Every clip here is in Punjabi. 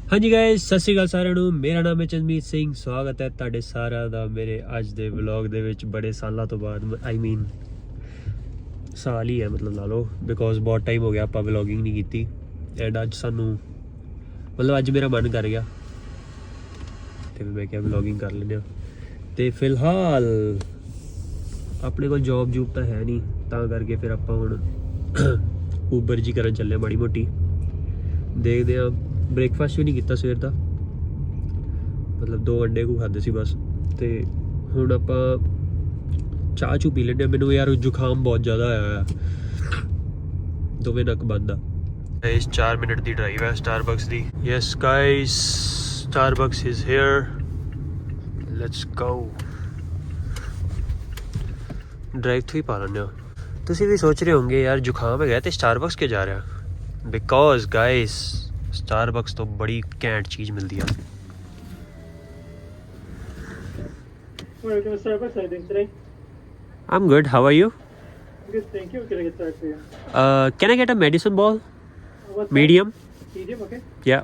हाँ जी गाइस, सत श्री अकाल साਰਿਆਂ ਨੂੰ। ਮੇਰਾ ਨਾਮ ਹੈ ਚੰਦਮੀਤ ਸਿੰਘ। ਸਵਾਗਤ ਹੈ ਤੁਹਾਡੇ ਸਾਰਿਆਂ ਦਾ ਮੇਰੇ ਅੱਜ ਦੇ ਵਲੌਗ ਦੇ ਵਿੱਚ। ਬੜੇ ਸਾਲਾਂ ਤੋਂ ਬਾਅਦ ਆਈ ਮੀਨ ਸਾਲ ਹੀ ਹੈ ਮਤਲਬ ਲਾ ਲਓ, ਬਿਕੋਜ਼ ਬਹੁਤ ਟਾਈਮ ਹੋ ਗਿਆ ਆਪਾਂ ਵਲੌਗਿੰਗ ਨਹੀਂ ਕੀਤੀ। ਐਂਡ ਅੱਜ ਸਾਨੂੰ ਮਤਲਬ ਅੱਜ ਮੇਰਾ ਮਨ ਕਰ ਗਿਆ ਤੇ ਮੈਂ ਕਿਹਾ ਵਲੌਗਿੰਗ ਕਰ ਲੈਂਦੇ ਹਾਂ। ਤੇ ਫਿਲਹਾਲ ਆਪਣੇ ਕੋਲ ਜੋਬ ਤਾਂ ਹੈ ਨਹੀਂ, ਤਾਂ ਕਰਕੇ ਫਿਰ ਆਪਾਂ ਹੁਣ ਊਬਰ ਜੀ ਕਰਨ ਚੱਲੇ ਮਾੜੀ ਮੋਟੀ। ਦੇਖਦੇ ਹਾਂ। ਬ੍ਰੇਕਫਾਸਟ ਵੀ ਨਹੀਂ ਕੀਤਾ ਸਵੇਰ ਦਾ, ਮਤਲਬ 2 ਅੰਡੇ ਕੋ ਖਾਦੇ ਸੀ ਬਸ। ਤੇ ਹੁਣ ਆਪਾਂ ਚਾਹ ਚੂ ਪੀ ਲੈਂਦੇ। ਮੈਨੂੰ ਯਾਰ ਜ਼ੁਕਾਮ ਬਹੁਤ ਜ਼ਿਆਦਾ ਆਇਆ ਹੋਇਆ, ਦੋਵੇਂ ਨੱਕ ਬੰਦ ਆ। ਇਸ 4 ਮਿੰਟ ਦੀ ਡਰਾਈਵ ਹੈ ਸਟਾਰਬਕਸ ਦੀ। Yes guys, Starbucks is here, let's go. Drive through ਹੀ ਪਾ ਲੈਂਦੇ ਹਾਂ। ਤੁਸੀਂ ਵੀ ਸੋਚ ਰਹੇ ਹੋਗੇ ਯਾਰ ਜ਼ੁਕਾਮ ਹੈਗਾ ਤੇ ਸਟਾਰਬਕਸ ਕਿਉਂ ਜਾ ਰਿਹਾ? ਬਿਕੋਜ਼ ਗਾਇਸ ਸਟਾਰਬਕਸ ਤੋਂ ਬੜੀ ਘੈਂਟ ਚੀਜ਼ ਮਿਲਦੀ ਆ। Welcome to Starbucks. How are you doing today? I'm good. How are you? Good, thank you. What can I get started for you? Can I get a medicine ball? What's Medium? that? Medium, okay. Yeah.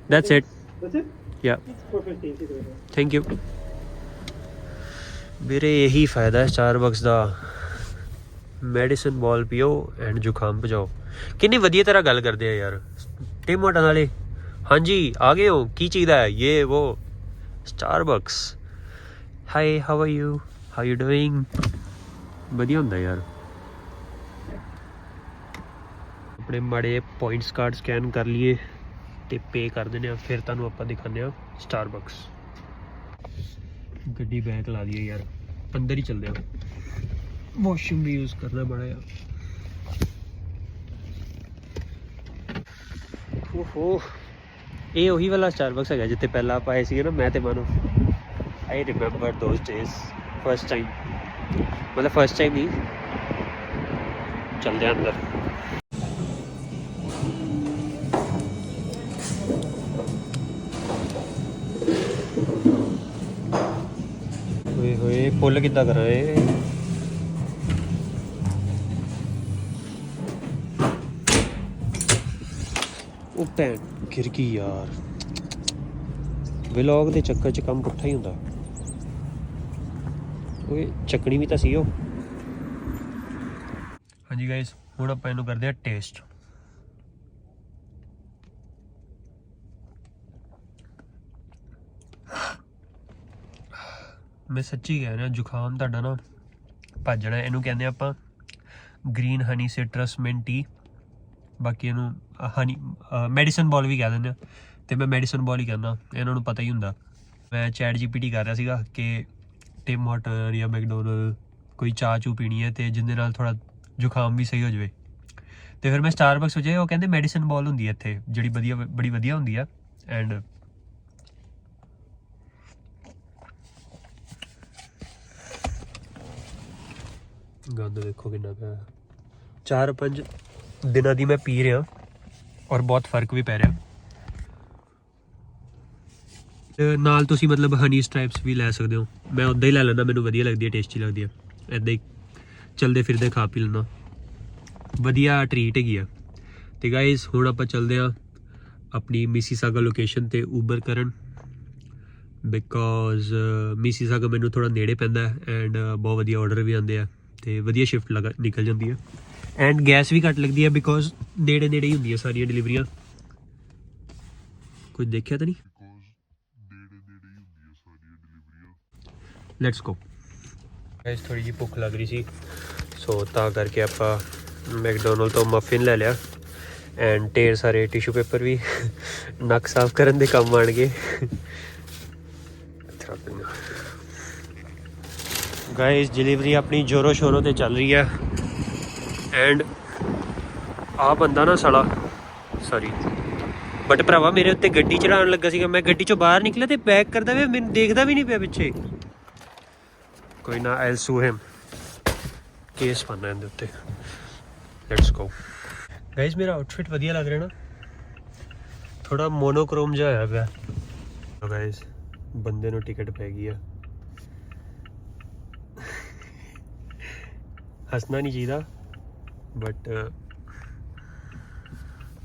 That's it. That's it? Yeah. It's 4.50. See you later. Thank you. ਵੀਰੇ ਇਹੀ ਫਾਇਦਾ ਹੈ ਸਟਾਰਬਕਸ ਦਾ। ਮੈਡੀਸਨ ਬਾਲ ਪੀਓ ਐਂਡ ਜ਼ੁਕਾਮ ਭਜਾਓ। ਕਿੰਨੀ ਵਧੀਆ ਤਰ੍ਹਾਂ ਗੱਲ ਕਰਦੇ ਆ ਯਾਰ ਟਿਮ ਹੋਟਲ ਵਾਲੇ। ਹਾਂਜੀ ਆ ਗਏ ਹੋ, ਕੀ ਚਾਹੀਦਾ ਹੈ? ਇਹ ਉਹ Starbucks. High, how are you, how you doing? ਵਧੀਆ ਹੁੰਦਾ ਯਾਰ। ਆਪਣੇ ਮਾੜੇ ਪੁਆਇੰਟਸ ਕਾਰਡ ਸਕੈਨ ਕਰ ਲਈਏ ਤੇ ਪੇ ਕਰ ਦਿੰਦੇ ਆ, ਫਿਰ ਤੁਹਾਨੂੰ ਆਪਾਂ ਦਿਖਾਉਂਦੇ ਆ ਸਟਾਰਬਕਸ। ਗੱਡੀ ਬੈਕ ਲਾ ਦਈਏ ਯਾਰ, ਅੰਦਰ ਹੀ ਚੱਲਦੇ ਆ। ਵਾਸ਼ਰੂਮ ਵੀ ਯੂਜ਼ ਕਰਨਾ ਬੜਾ ਆ। ਓਹੋ, ਇਹ ਉਹੀ ਵਾਲਾ ਸਟਾਰਬਕਸ ਹੈਗਾ ਜਿੱਥੇ ਪਹਿਲਾਂ ਆਪਾਂ ਆਏ ਸੀਗੇ ਨਾ, ਮੈਂ ਤੇ Manu. I remember those days. First time ਮਤਲਬ ਫਸਟ ਟਾਈਮ ਨਹੀਂ, ਚੱਲਦੇ ਆ ਅੰਦਰ। ਹੋਏ ਹੋਏ ਫੁੱਲ ਕਿੱਦਾਂ ਕਰ ਰਹੇ? ਉਹ ਭੈਣ ਗਿਰ ਗਈ ਯਾਰ। ਵਲੌਗ ਦੇ ਚੱਕਰ 'ਚ ਕੰਮ ਪੁੱਠਾ ਹੀ ਹੁੰਦਾ। ਓਏ ਚੱਕਣੀ ਵੀ ਤਾਂ ਸੀ ਉਹ। ਹਾਂਜੀ ਗਾਇਸ, ਹੁਣ ਆਪਾਂ ਇਹਨੂੰ ਕਰਦੇ ਆ ਟੇਸਟ। ਮੈਂ ਸੱਚੀ ਕਹਿ ਰਿਹਾ, ਜ਼ੁਕਾਮ ਤੁਹਾਡਾ ਨਾ ਭੱਜ ਜਾਣਾ। ਇਹਨੂੰ ਕਹਿੰਦੇ ਆਪਾਂ ਗ੍ਰੀਨ ਹਨੀ ਸਿਟਰਸ ਮਿੰਟ ਟੀ। ਬਾਕੀ ਇਹਨੂੰ ਹਨੀ ਮੈਡੀਸਨ ਬਾਲ ਵੀ ਕਹਿ ਦਿੰਦੇ ਆ, ਅਤੇ ਮੈਂ ਮੈਡੀਸਨ ਬਾਲ ਹੀ ਕਹਿੰਦਾ, ਇਹਨਾਂ ਨੂੰ ਪਤਾ ਹੀ ਹੁੰਦਾ। ਮੈਂ ਚੈਟ GPT ਕਰ ਰਿਹਾ ਸੀਗਾ ਕਿ ਟਿਮ ਹੋਟਲ ਜਾਂ ਮੈਕਡੋਨਲ ਕੋਈ ਚਾਹ ਚੂ ਪੀਣੀ ਹੈ ਅਤੇ ਜਿਹਦੇ ਨਾਲ ਥੋੜ੍ਹਾ ਜ਼ੁਕਾਮ ਵੀ ਸਹੀ ਹੋ ਜਾਵੇ। ਅਤੇ ਫਿਰ ਮੈਂ ਸਟਾਰਬਕਸ ਹੋ ਜਾਏ, ਉਹ ਕਹਿੰਦੇ ਮੈਡੀਸਨ ਬਾਲ ਹੁੰਦੀ ਹੈ ਇੱਥੇ ਜਿਹੜੀ ਬੜੀ ਵਧੀਆ ਹੁੰਦੀ ਆ। ਐਂਡ ਗੰਦ ਦੇਖੋ ਕਿੰਨਾ ਪਿਆ। 4-5 ਦਿਨਾਂ ਦੀ ਮੈਂ ਪੀ ਰਿਹਾ ਔਰ ਬਹੁਤ ਫਰਕ ਵੀ ਪੈ ਰਿਹਾ। ਨਾਲ ਤੁਸੀਂ ਮਤਲਬ ਹਨੀ ਸਟ੍ਰਾਈਪਸ ਵੀ ਲੈ ਸਕਦੇ ਹੋ। ਮੈਂ ਉੱਦਾਂ ਹੀ ਲੈ ਲੈਂਦਾ, ਮੈਨੂੰ ਵਧੀਆ ਲੱਗਦੀ ਹੈ, ਟੇਸਟੀ ਲੱਗਦੀ ਹੈ। ਇੱਦਾਂ ਹੀ ਚਲਦੇ ਫਿਰਦੇ ਖਾ ਪੀ ਲੈਂਦਾ, ਵਧੀਆ ਟਰੀਟ ਹੈਗੀ ਆ। ਅਤੇ ਗਾਇਜ਼ ਹੁਣ ਆਪਾਂ ਚੱਲਦੇ ਹਾਂ ਆਪਣੀ ਮਿਸੀਸਾਗਾ ਲੋਕੇਸ਼ਨ 'ਤੇ ਊਬਰ ਕਰਨ, ਬਿਕੋਜ਼ ਮਿਸੀਸਾਗਾ ਮੈਨੂੰ ਥੋੜ੍ਹਾ ਨੇੜੇ ਪੈਂਦਾ ਐਂਡ ਬਹੁਤ ਵਧੀਆ ਔਡਰ ਵੀ ਆਉਂਦੇ ਆ ਅਤੇ ਵਧੀਆ ਸ਼ਿਫਟ ਨਿਕਲ ਜਾਂਦੀ ਹੈ। ਐਂਡ ਗੈਸ ਵੀ ਘੱਟ ਲੱਗਦੀ ਹੈ ਬਿਕੋਜ਼ ਨੇੜੇ ਹੀ ਹੁੰਦੀਆਂ ਸਾਰੀਆਂ ਡਿਲੀਵਰੀਆਂ। ਕੁਝ ਦੇਖਿਆ ਤਾਂ ਨਹੀਂ? Let's go. ਗਾਇਸ ਥੋੜ੍ਹੀ ਜਿਹੀ ਭੁੱਖ ਲੱਗ ਰਹੀ ਸੀ, ਸੋ ਤਾਂ ਕਰਕੇ ਆਪਾਂ ਮੈਕਡੋਨਲਡ ਤੋਂ ਮਫਿਨ ਲੈ ਲਿਆ ਐਂਡ ਢੇਰ ਸਾਰੇ ਟਿਸ਼ੂ ਪੇਪਰ ਵੀ ਨੱਕ ਸਾਫ਼ ਕਰਨ ਦੇ ਕੰਮ ਆਉਣਗੇ। ਗਾਇਸ ਡਿਲੀਵਰੀ ਆਪਣੀ ਜ਼ੋਰੋ ਸ਼ੋਰੋ 'ਤੇ ਚੱਲ ਰਹੀ ਹੈ ਐਂਡ ਆਹ ਬੰਦਾ ਨਾ ਸਾਲਾ ਸੌਰੀ ਬਟ ਭਰਾਵਾ ਮੇਰੇ ਉੱਤੇ ਗੱਡੀ ਚੜਾਉਣ ਲੱਗਾ ਸੀਗਾ। ਮੈਂ ਗੱਡੀ 'ਚੋਂ ਬਾਹਰ ਨਿਕਲਿਆ ਅਤੇ ਬੈਕ ਕਰਦਾ ਪਿਆ, ਮੈਨੂੰ ਦੇਖਦਾ ਵੀ ਨਹੀਂ ਪਿਆ ਪਿੱਛੇ। ਕੋਈ ਨਾ, ਆਈਲ ਸੂ ਹਿਮ, ਕੇਸ ਪਾਉਣਾ ਇਹਦੇ ਉੱਤੇ। Let's go. ਗਾਇਸ ਮੇਰਾ ਆਊਟਫਿਟ ਵਧੀਆ ਲੱਗ ਰਿਹਾ ਨਾ, ਥੋੜ੍ਹਾ ਮੋਨੋਕ੍ਰੋਮ ਜਿਹਾ ਹੋਇਆ ਪਿਆ। ਗਾਇਸ ਬੰਦੇ ਨੂੰ ਟਿਕਟ ਪੈ ਗਈ ਆ। ਹੱਸਣਾ ਨਹੀਂ ਚਾਹੀਦਾ ਬਟ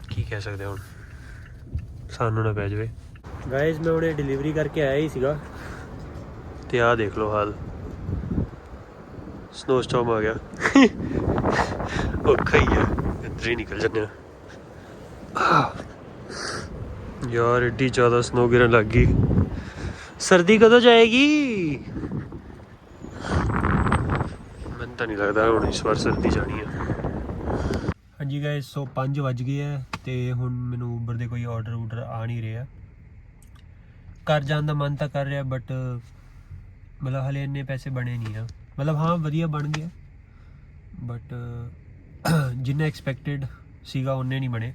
ਕੀ ਕਹਿ ਸਕਦੇ ਹੁਣ। ਸਾਨੂੰ ਨਾ ਪੈ ਜਾਵੇ। ਗਾਇਜ਼ ਮੈਂ ਹੁਣੇ ਡਿਲੀਵਰੀ ਕਰਕੇ ਆਇਆ ਹੀ ਸੀਗਾ ਤੇ ਆਹ ਦੇਖ ਲਓ ਹਾਲ, ਸਨੋ ਸਟਾਰਮ ਆ ਗਿਆ। ਔਖਾ ਹੀ ਆ, ਇੱਧਰ ਹੀ ਨਿਕਲ ਜਾਂਦੇ ਆ ਯਾਰ। ਐਡੀ ਜ਼ਿਆਦਾ ਸਨੋ ਗਿਰਨ ਲੱਗ ਗਈ। ਸਰਦੀ ਕਦੋਂ ਜਾਏਗੀ? ਮੈਨੂੰ ਤਾਂ ਨਹੀਂ ਲੱਗਦਾ ਹੁਣ ਇਸ ਵਾਰ ਸਰਦੀ ਜਾਣੀ ਆ। ਹਾਂਜੀ ਗਾਇਸ, ਸੋ 5 ਵੱਜ ਗਏ ਆ ਤੇ ਹੁਣ ਮੈਨੂੰ ਉਬਰ ਦੇ ਕੋਈ ਆਰਡਰ ਆ ਨਹੀਂ ਰਿਹਾ। ਘਰ ਜਾਣ ਦਾ ਮਨ ਤਾਂ ਕਰ ਰਿਹਾ ਬਟ ਮਤਲਬ ਹਲੇ ਇੰਨੇ ਪੈਸੇ ਬਣੇ ਨਹੀਂ ਆ। ਮਤਲਬ ਹਾਂ ਵਧੀਆ ਬਣ ਗਿਆ ਬਟ ਜਿੰਨਾ ਐਕਸਪੈਕਟਡ ਸੀਗਾ ਉਹਨੇ ਨਹੀਂ ਬਣੇ।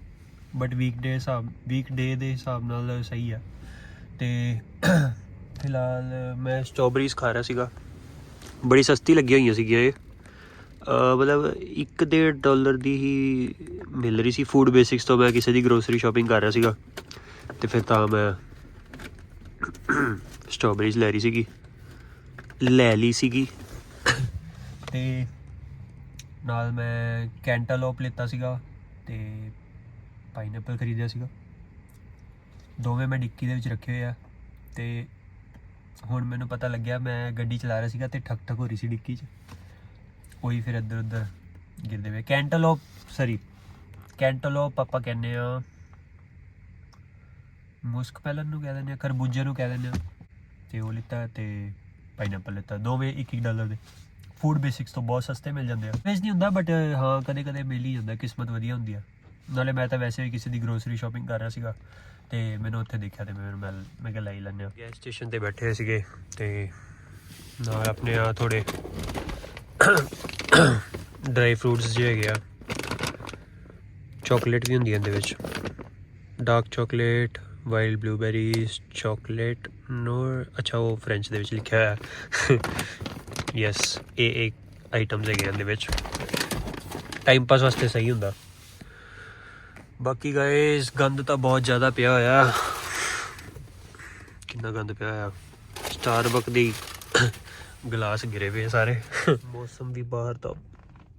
ਬਟ ਵੀਕਡੇ ਦੇ ਹਿਸਾਬ ਨਾਲ ਸਹੀ ਆ। ਤੇ ਫਿਲਹਾਲ ਮੈਂ ਸਟ੍ਰਾਬੇਰੀਜ਼ ਖਾ ਰਿਹਾ ਸੀਗਾ, ਬੜੀ ਸਸਤੀ ਲੱਗੀਆਂ ਹੋਈਆਂ ਸੀਗੀਆਂ ਇਹ। ਮਤਲਬ $1.5 ਦੀ ਹੀ ਮਿਲ ਰਹੀ ਸੀ ਫੂਡ ਬੇਸਿਕਸ ਤੋਂ। ਮੈਂ ਕਿਸੇ ਦੀ ਗਰੋਸਰੀ ਸ਼ਾਪਿੰਗ ਕਰ ਰਿਹਾ ਸੀਗਾ ਤੇ ਫਿਰ ਤਾਂ ਮੈਂ ਸਟ੍ਰਾਬੇਰੀਜ਼ ਲੈ ਲਈ ਸੀਗੀ ਤੇ ਨਾਲ ਮੈਂ ਕੈਂਟਾਲੋਪ ਲਿੱਤਾ ਸੀਗਾ ਤੇ ਪਾਈਨਐਪਲ ਖਰੀਦਿਆ ਸੀਗਾ। ਦੋਵੇਂ ਮੈਂ ਡਿੱਕੀ ਦੇ ਵਿੱਚ ਰੱਖੇ ਹੋਏ ਆ ਤੇ ਹੁਣ ਮੈਨੂੰ ਪਤਾ ਲੱਗਿਆ, ਮੈਂ ਗੱਡੀ ਚਲਾ ਰਿਹਾ ਸੀਗਾ ਤੇ ਠੱਕ ਹੋ ਰਹੀ ਸੀ ਡਿੱਕੀ 'ਚ, ਉਹੀ ਫਿਰ ਇੱਧਰ ਉੱਧਰ ਗਿਰਦੇ ਪਏ। ਕੈਂਟਾਲੋਪ ਆਪਾਂ ਕਹਿੰਦੇ ਆ, ਮੁਸਕ ਪੈਲਨ ਨੂੰ ਕਹਿ ਦਿੰਦੇ ਆ, ਖਰਬੂਜੇ ਨੂੰ ਕਹਿ ਦਿੰਦੇ ਆ। ਤੇ ਉਹ ਲਿੱਤਾ ਤੇ ਪਾਈਨਐਪਲ ਲਿੱਤਾ, ਦੋਵੇਂ $1 ਦੇ। ਫੂਡ ਬੇਸਿਕਸ ਤੋਂ ਬਹੁਤ ਸਸਤੇ ਮਿਲ ਜਾਂਦੇ ਆ। ਵੇਚ ਨਹੀਂ ਹੁੰਦਾ ਬਟ ਹਾਂ ਕਦੇ ਕਦੇ ਮਿਲ ਹੀ ਜਾਂਦਾ, ਕਿਸਮਤ ਵਧੀਆ ਹੁੰਦੀ ਆ। ਨਾਲੇ ਮੈਂ ਤਾਂ ਵੈਸੇ ਵੀ ਕਿਸੇ ਦੀ ਗਰੋਸਰੀ ਸ਼ਾਪਿੰਗ ਕਰ ਰਿਹਾ ਸੀਗਾ ਤੇ ਮੈਨੂੰ ਉੱਥੇ ਦੇਖਿਆ ਤੇ ਮੈਂ ਕਿਹਾ ਲੈ ਹੀ ਲੈਂਦੇ ਹਾਂ। ਗੈਸ ਸਟੇਸ਼ਨ 'ਤੇ ਬੈਠੇ ਸੀਗੇ ਤੇ ਨਾਲ ਆਪਣੇ ਆ ਥੋੜ੍ਹੇ ਡਰਾਈ ਫਰੂਟਸ ਜਿਹੇ ਹੈਗੇ ਆ। ਚਾਕਲੇਟ ਵੀ ਹੁੰਦੀ ਹੈ ਇਹਦੇ ਵਿੱਚ, dark chocolate, wild blueberries, chocolate no, ਅੱਛਾ ਉਹ ਫਰੈਂਚ ਦੇ ਵਿੱਚ ਲਿਖਿਆ ਹੋਇਆ। ਯੈਸ, ਇਹ ਆਈਟਮਸ ਹੈਗੇ ਇਹਦੇ ਵਿੱਚ, ਟਾਈਮ ਪਾਸ ਵਾਸਤੇ ਸਹੀ ਹੁੰਦਾ। ਬਾਕੀ ਗਾਇਸ ਗੰਦ ਤਾਂ ਬਹੁਤ ਜ਼ਿਆਦਾ ਪਿਆ ਹੋਇਆ, ਕਿੰਨਾ ਗੰਦ ਪਿਆ ਹੋਇਆ। ਸਟਾਰਬਕ ਦੀ ਗਲਾਸ ਗਿਰੇ ਪਏ ਸਾਰੇ। ਮੌਸਮ ਵੀ ਬਾਹਰ ਤਾਂ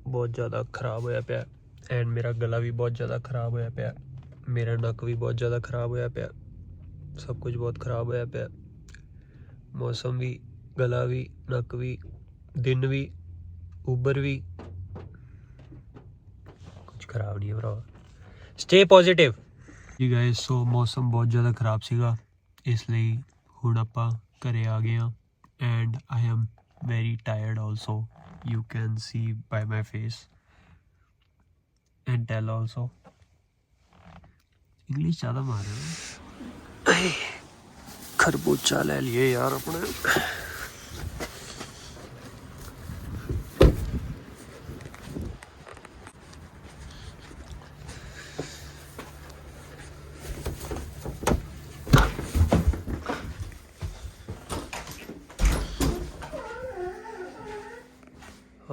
ਬਹੁਤ ਜ਼ਿਆਦਾ ਖ਼ਰਾਬ ਹੋਇਆ ਪਿਆ ਐਂਡ ਮੇਰਾ ਗਲਾ ਵੀ ਬਹੁਤ ਜ਼ਿਆਦਾ ਖ਼ਰਾਬ ਹੋਇਆ ਪਿਆ, ਮੇਰਾ ਨੱਕ ਵੀ ਬਹੁਤ ਜ਼ਿਆਦਾ ਖ਼ਰਾਬ ਹੋਇਆ ਪਿਆ, ਸਭ ਕੁਝ ਬਹੁਤ ਖ਼ਰਾਬ ਹੋਇਆ ਪਿਆ। ਮੌਸਮ ਵੀ, ਗਲਾ ਵੀ, ਨੱਕ ਵੀ, ਦਿਨ ਵੀ, ਉਬਰ ਵੀ, ਕੁਝ ਖ਼ਰਾਬ ਨਹੀਂ ਹੈ ਭਰਾ। ਸਟੇ ਪੋਜ਼ਿਟਿਵ ਜੀ ਗਾਇਸ। ਸੋ ਮੌਸਮ ਬਹੁਤ ਜ਼ਿਆਦਾ ਖ਼ਰਾਬ ਸੀਗਾ, ਇਸ ਲਈ ਹੁਣ ਆਪਾਂ ਘਰੇ ਆ ਗਏ ਹਾਂ and I am very tired also, you can see by my face and tell also। English ज़्यादा मार रहे हो। खरबूजा ले लिए यार अपने।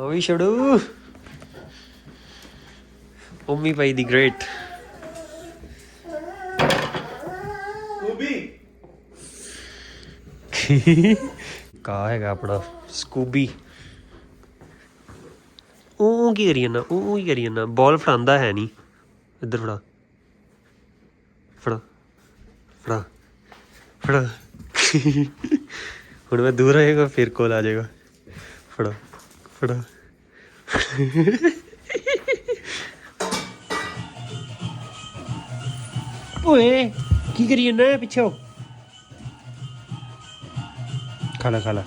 ਵੀ ਛੜੂ ਉਮੀ ਭਾਈ ਦੀ ਗ੍ਰੇਟ ਕਾ ਹੈਗਾ ਆਪਣਾ ਸਕੂਬੀ। ਉਹ ਕੀ ਕਰੀ ਜਾਂਦਾ, ਉਹ ਹੀ ਕਰੀ ਜਾਂਦਾ, ਬਾਲ ਫੜਾਉਂਦਾ ਹੈ ਨਹੀਂ। ਇੱਧਰ ਫੜਾ ਫੜਾ ਫੜਾ ਫੜਾ। ਹੁਣ ਮੈਂ ਦੂਰ ਆਏਗਾ ਫਿਰ ਕੋਲ ਆ ਜਾਏਗਾ। ਫੜਾ ਫੜਾ। ਓਏ ਕੀ ਕਰੀ ਜਾਂਦਾ ਪਿੱਛੋਂ? ਖਾਲਾ ਖਾਲਾ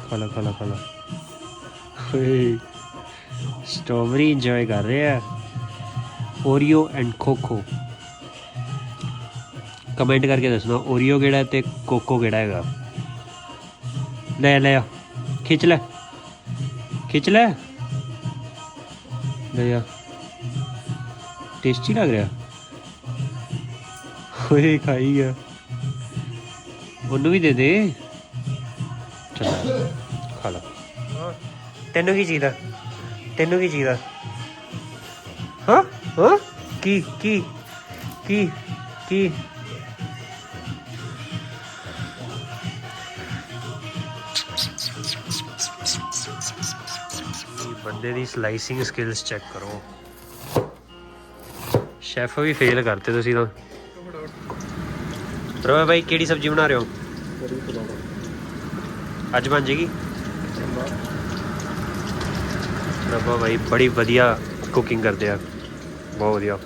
ਖਾਲਾ ਖਾਲਾ ਖਾਲਾ। ਓਏ ਸਟ੍ਰਾਬੇਰੀ ਇੰਜੋਏ ਕਰ ਰਿਹਾ। Oreo and cocoa. ਕਮੈਂਟ ਕਰਕੇ ਦੱਸਣਾ ਓਰੀਓ ਕਿਹੜਾ ਤੇ ਕੋਕੋ ਕਿਹੜਾ ਹੈਗਾ। ਲੈ ਲੈ ਆ, ਖਿੱਚ ਲੈ ਖਿੱਚ ਲੈ ਲੈ ਆ। ਟੇਸਟੀ ਲੱਗ ਰਿਹਾ। ਓਏ ਖਾਈ ਗਿਆ, ਉਹਨੂੰ ਵੀ ਦੇ ਦੇ। ਚੱਲ ਖਾ ਲਾ। ਤੈਨੂੰ ਕੀ ਚਾਹੀਦਾ, ਤੈਨੂੰ ਕੀ ਚਾਹੀਦਾ? ਹਾਂ ਹਾਂ ਕੀ ਕੀ ਕੀ ਕੀ? ਬੰਦੇ ਦੀ ਸਲਾਈਸਿੰਗ ਸਕਿੱਲਸ ਚੈੱਕ ਕਰੋ। ਸ਼ੈਫ ਵੀ ਫੇਲ ਕਰਤੇ ਤੁਸੀਂ ਤਾਂ। ਰੋਏ ਭਾਈ ਕਿਹੜੀ ਸਬਜ਼ੀ ਬਣਾ ਰਹੇ ਹੋ ਅੱਜ ਬਣ ਜੇਗੀ ਰੱਬਾ ਭਾਈ ਬੜੀ ਵਧੀਆ ਕੁਕਿੰਗ ਕਰਦੇ ਆ ਬਹੁਤ ਵਧੀਆ